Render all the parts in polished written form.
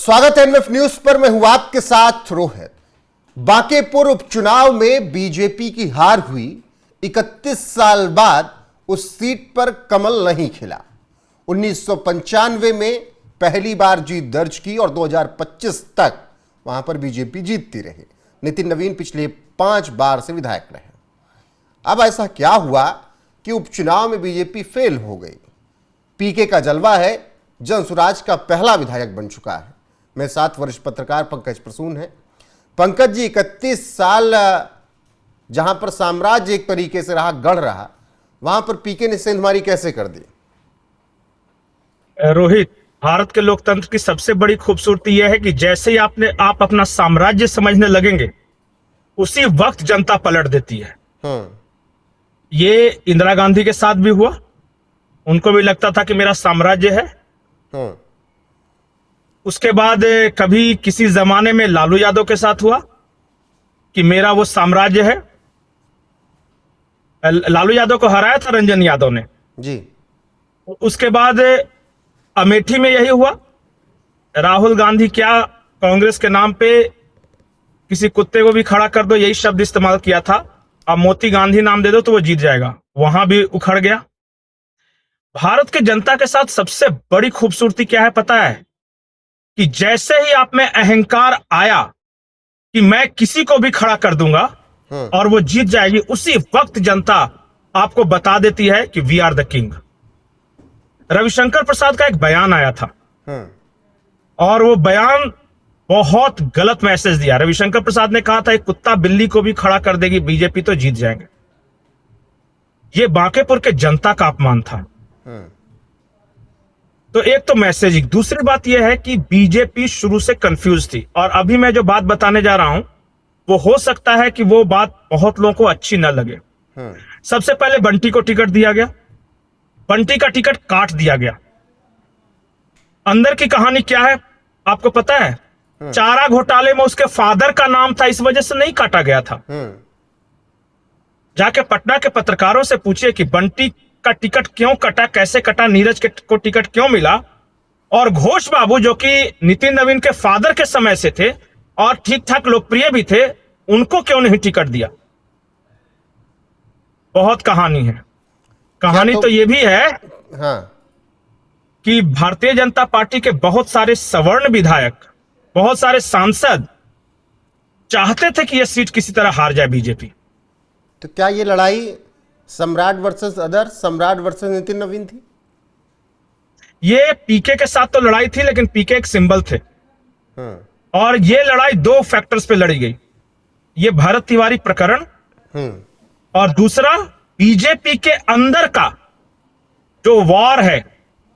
स्वागत है NF news पर। मैं हूं आपके साथ रोहित। बांकेपुर उपचुनाव में बीजेपी की हार हुई। 31 साल बाद उस सीट पर कमल नहीं खिला। 1995 में पहली बार जीत दर्ज की और 2025 तक वहां पर बीजेपी जीतती रही। नितिन नवीन पिछले 5 बार से विधायक रहे। अब ऐसा क्या हुआ कि उपचुनाव में बीजेपी फेल हो गई? पीके का जलवा है, जनसुराज का पहला विधायक बन चुका है। मेरे साथ वरिष्ठ पत्रकार पंकज प्रसून है। पंकज जी, 31 साल जहां पर साम्राज्य एक तरीके से रहा, गढ़ रहा, वहां पर पीके ने सेंधमारी कैसे कर दी? रोहित, भारत के लोकतंत्र की सबसे बड़ी खूबसूरती यह है कि जैसे ही आप अपना साम्राज्य समझने लगेंगे, उसी वक्त जनता पलट देती है। ये इंदिरा गांधी के साथ भी हुआ। उनको भी लगता था कि मेरा साम्राज्य है। उसके बाद कभी किसी जमाने में लालू यादव के साथ हुआ कि मेरा वो साम्राज्य है। लालू यादव को हराया था रंजन यादव ने जी। उसके बाद अमेठी में यही हुआ। राहुल गांधी क्या कांग्रेस के नाम पे किसी कुत्ते को भी खड़ा कर दो, यही शब्द इस्तेमाल किया था। अब मोती गांधी नाम दे दो तो वो जीत जाएगा, वहां भी उखड़ गया। भारत के जनता के साथ सबसे बड़ी खूबसूरती क्या है पता है? कि जैसे ही आप में अहंकार आया कि मैं किसी को भी खड़ा कर दूंगा और वो जीत जाएगी, उसी वक्त जनता आपको बता देती है कि we are the king. Ravishankar Prasad का एक बयान आया था और वो बयान बहुत गलत मैसेज दिया। रविशंकर प्रसाद ने कहा था एक कुत्ता बिल्ली को भी खड़ा कर देगी बीजेपी तो जीत जाएंगे। ये बांकेपुर के जनता का अपमान था। तो एक तो मैसेजिंग, दूसरी बात यह है कि बीजेपी शुरू से कंफ्यूज थी। और अभी मैं जो बात बताने जा रहा हूं वो हो सकता है कि वो बात बहुत लोगों को अच्छी न लगे। सबसे पहले बंटी को टिकट दिया गया, बंटी का टिकट काट दिया गया। अंदर की कहानी क्या है आपको पता है? चारा घोटाले में उसके फादर का नाम था, इस वजह से नहीं काटा गया था। जाके पटना के पत्रकारों से पूछिए कि बंटी का टिकट क्यों कटा, कैसे कटा, नीरज को टिकट क्यों मिला, और घोष बाबू जो कि नितिन नवीन के फादर के समय से थे और ठीक ठाक लोकप्रिय भी थे, उनको क्यों नहीं टिकट दिया। बहुत कहानी है। कहानी तो ये भी है कि भारतीय जनता पार्टी के बहुत सारे सवर्ण विधायक, बहुत सारे सांसद चाहते थे कि यह सीट किसी तरह हार जाए बीजेपी। तो क्या ये लड़ाई सम्राट वर्सेस अदर, सम्राट वर्सेस नितिन नवीन थी? ये पीके के साथ तो लड़ाई थी, लेकिन पीके एक सिंबल थे। और ये लड़ाई 2 फैक्टर्स पे लड़ी गई। ये भरत तिवारी प्रकरण और दूसरा बीजेपी के अंदर का जो वॉर है,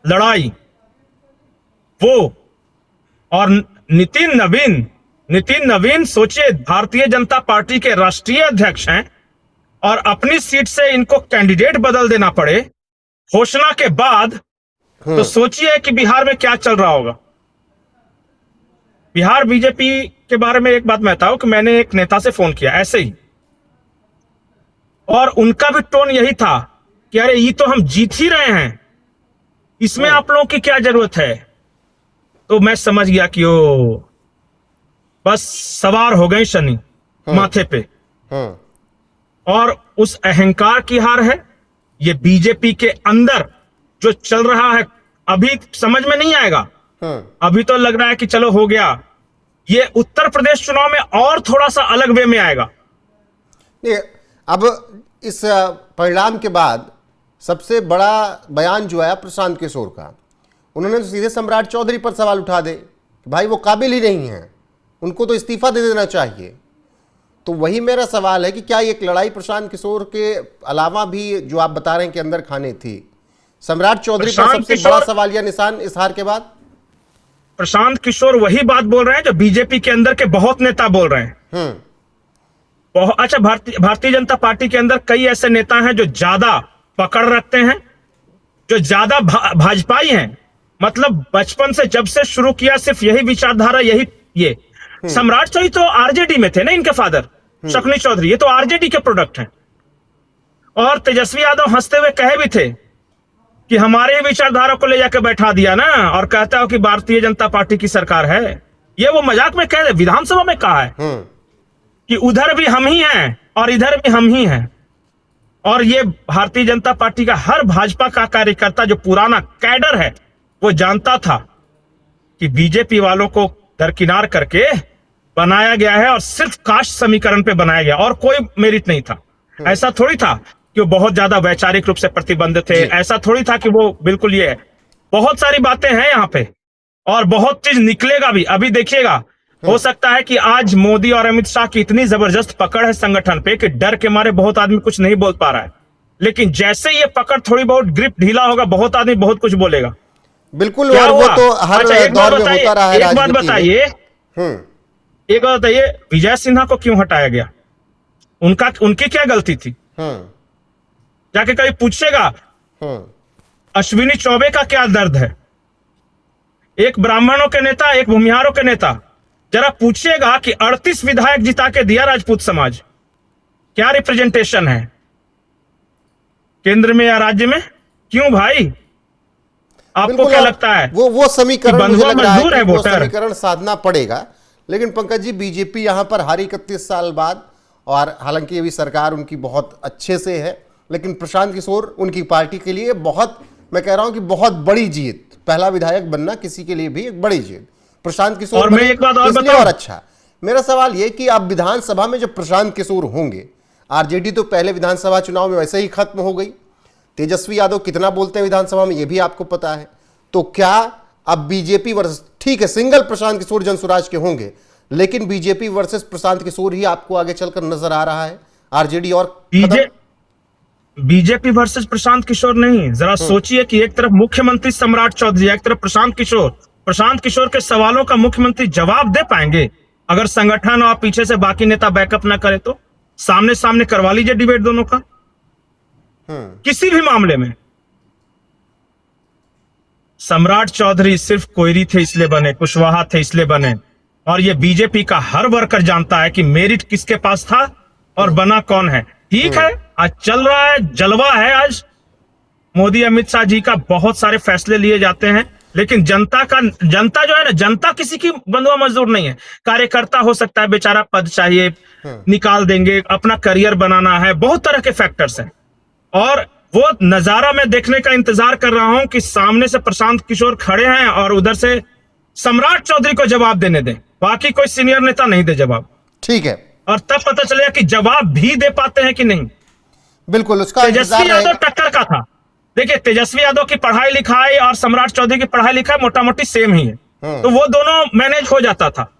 लड़ाई, वो। और नितिन नवीन सोचिए, भारतीय जनता पार्टी के राष्ट्रीय अध्यक्ष हैं और अपनी सीट से इनको कैंडिडेट बदल देना पड़े घोषणा के बाद, तो सोचिए कि बिहार में क्या चल रहा होगा। बिहार बीजेपी के बारे में एक बात मैं बताऊं कि मैंने एक नेता से फोन किया ऐसे ही, और उनका भी टोन यही था कि अरे ये तो हम जीत ही रहे हैं, इसमें आप लोगों की क्या जरूरत है। तो मैं समझ गया कि ओ बस सवार हो गए शनि माथे पे। और उस अहंकार की हार है। ये बीजेपी के अंदर जो चल रहा है अभी समझ में नहीं आएगा। अभी तो लग रहा है कि चलो हो गया। ये उत्तर प्रदेश चुनाव में और थोड़ा सा अलग वे में आएगा। अब इस परिणाम के बाद सबसे बड़ा बयान जो आया प्रशांत किशोर का, उन्होंने तो सीधे सम्राट चौधरी पर सवाल उठा दे कि भाई वो काबिल ही नहीं है, उनको तो इस्तीफा दे देना चाहिए। तो वही मेरा सवाल है कि क्या एक लड़ाई प्रशांत किशोर के अलावा भी जो आप बता रहे हैं कि अंदर खाने थी, सम्राट चौधरी पर सबसे बड़ा सवालिया निशान इस हार के बाद? प्रशांत किशोर वही बात बोल रहे हैं जो बीजेपी के अंदर के बहुत नेता बोल रहे हैं। अच्छा, भारतीय जनता पार्टी के अंदर कई ऐसे नेता हैं जो ज्यादा पकड़ रखते हैं, जो ज्यादा भाजपाई हैं। मतलब बचपन से जब से शुरू किया सिर्फ यही विचारधारा, यही ये। सम्राट चौधरी तो आरजेडी में थे ना, इनके फादर शकुनी चौधरी, ये तो आरजेडी के प्रोडक्ट हैं। और तेजस्वी यादव हंसते हुए कहे भी थे कि हमारे ही विचारधारा को ले जाकर बैठा दिया ना, और कहता हो कि भारतीय जनता पार्टी की सरकार है। ये वो मजाक में कह रहे, विधानसभा में कहा है कि उधर भी हम ही हैं और इधर भी हम ही हैं। और ये भारतीय जनता पार्टी का हर भाजपा का कार्यकर्ता जो पुराना कैडर है वो जानता था कि बीजेपी वालों को दरकिनार करके बनाया गया है और सिर्फ कास्ट समीकरण पे बनाया गया और कोई मेरिट नहीं था। ऐसा थोड़ी था कि वो बहुत ज्यादा वैचारिक रूप से प्रतिबंध थे, ऐसा थोड़ी था कि वो बिल्कुल ये है। बहुत सारी बातें हैं यहाँ पे और बहुत चीज निकलेगा भी। अभी देखिएगा, हो सकता है कि आज मोदी और अमित शाह की इतनी जबरदस्त पकड़ है संगठन पे कि डर के मारे बहुत आदमी कुछ नहीं बोल पा रहा है, लेकिन जैसे ये पकड़ थोड़ी बहुत ग्रिप ढीला होगा, बहुत आदमी बहुत कुछ बोलेगा। बिल्कुल, और वो तो हर दौर में होता रहा है। एक बात बताइए, एक बात बताइए, विजय सिन्हा को क्यों हटाया गया? उनकी क्या गलती थी? जाके कभी पूछेगा अश्विनी चौबे का क्या दर्द है? एक ब्राह्मणों के नेता, एक भूमिहारों के नेता, जरा पूछिएगा कि 38 विधायक जिता के दिया राजपूत समाज, क्या रिप्रेजेंटेशन है केंद्र में या राज्य में? क्यों भाई, आपको क्या लगता है? वो समीकरण मुझे लग रहा है कि वो वोटर समीकरण साधना पड़ेगा। लेकिन पंकज जी, बीजेपी यहां पर हारी 31 साल बाद, और हालांकि अभी सरकार उनकी बहुत अच्छे से है, लेकिन प्रशांत किशोर उनकी पार्टी के लिए बहुत, मैं कह रहा हूं कि बहुत बड़ी जीत। पहला विधायक बनना किसी के लिए भी एक बड़ी जीत। प्रशांत किशोर और मैं एक बात और बताऊं, और अच्छा, मेरा सवाल यह कि अब विधानसभा में जब प्रशांत किशोर होंगे, आरजेडी तो पहले विधानसभा चुनाव में वैसे ही खत्म हो गई, तेजस्वी यादव कितना बोलते हैं विधानसभा में ये भी आपको पता है, तो क्या अब बीजेपी वर्सेस, ठीक है सिंगल प्रशांत किशोर जनसुराज के होंगे, लेकिन बीजेपी वर्सेस प्रशांत किशोर ही आपको आगे चलकर नजर आ रहा है? आरजेडी और बीजेपी वर्सेस प्रशांत किशोर नहीं। जरा सोचिए कि एक तरफ मुख्यमंत्री सम्राट चौधरी, एक तरफ प्रशांत किशोर के सवालों का मुख्यमंत्री जवाब दे पाएंगे अगर संगठन और पीछे से बाकी नेता बैकअप ना करे तो? सामने सामने करवा लीजिए डिबेट दोनों का, किसी भी मामले में। सम्राट चौधरी सिर्फ कोयरी थे इसलिए बने, कुशवाहा थे इसलिए बने, और ये बीजेपी का हर वर्कर जानता है कि मेरिट किसके पास था और बना कौन है। ठीक है, आज चल रहा है, जलवा है। आज मोदी अमित शाह जी का बहुत सारे फैसले लिए जाते हैं, लेकिन जनता जो है ना, जनता किसी की बंधुआ मजदूर नहीं है। कार्यकर्ता हो सकता है बेचारा, पद चाहिए, निकाल देंगे, अपना करियर बनाना है, बहुत तरह के फैक्टर्स हैं। और वो नजारा मैं देखने का इंतजार कर रहा हूं कि सामने से प्रशांत किशोर खड़े हैं और उधर से सम्राट चौधरी को जवाब देने दें, बाकी कोई सीनियर नेता नहीं दे जवाब। ठीक है, और तब पता चलेगा कि जवाब भी दे पाते हैं कि नहीं। बिल्कुल, उसका तेजस्वी यादव टक्कर का था। देखिए, तेजस्वी यादव की पढ़ाई लिखाई और सम्राट चौधरी की पढ़ाई लिखाई मोटा मोटी सेम ही है, तो वो दोनों मैनेज हो जाता था।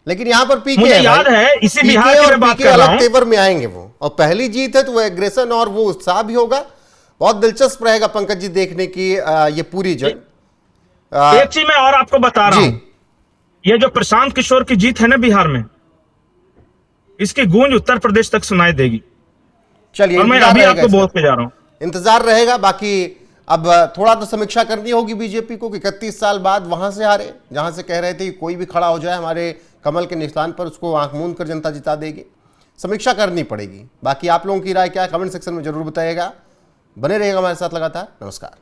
लेकिन यहां पर पीके मुझे याद है, इसी बिहार की मैं बात कर रहा हूं, तेवर में आएंगे वो, और पहली जीत है तो वो एग्रेशन और वो उत्साह भी होगा। बहुत दिलचस्प रहेगा पंकज जी देखने की ये पूरी जंग। एक चीज मैं और आपको बता रहा हूं, ये जो प्रशांत किशोर की जीत है ना बिहार में, इसकी गूंज उत्तर प्रदेश तक सुनाई देगी। चलिए, और मैं अभी आपको बोल के जा रहा हूं, इंतजार रहेगा। बाकी अब थोड़ा तो समीक्षा करनी होगी बीजेपी को कि 31 साल बाद वहां से हारे, जहां से कह रहे थे कि कोई भी खड़ा हो जाए हमारे कमल के निशान पर, उसको आंख मूंद कर जनता जिता देगी। समीक्षा करनी पड़ेगी। बाकी आप लोगों की राय क्या है, कमेंट सेक्शन में जरूर बताइएगा। बने रहिएगा हमारे साथ लगातार। नमस्कार।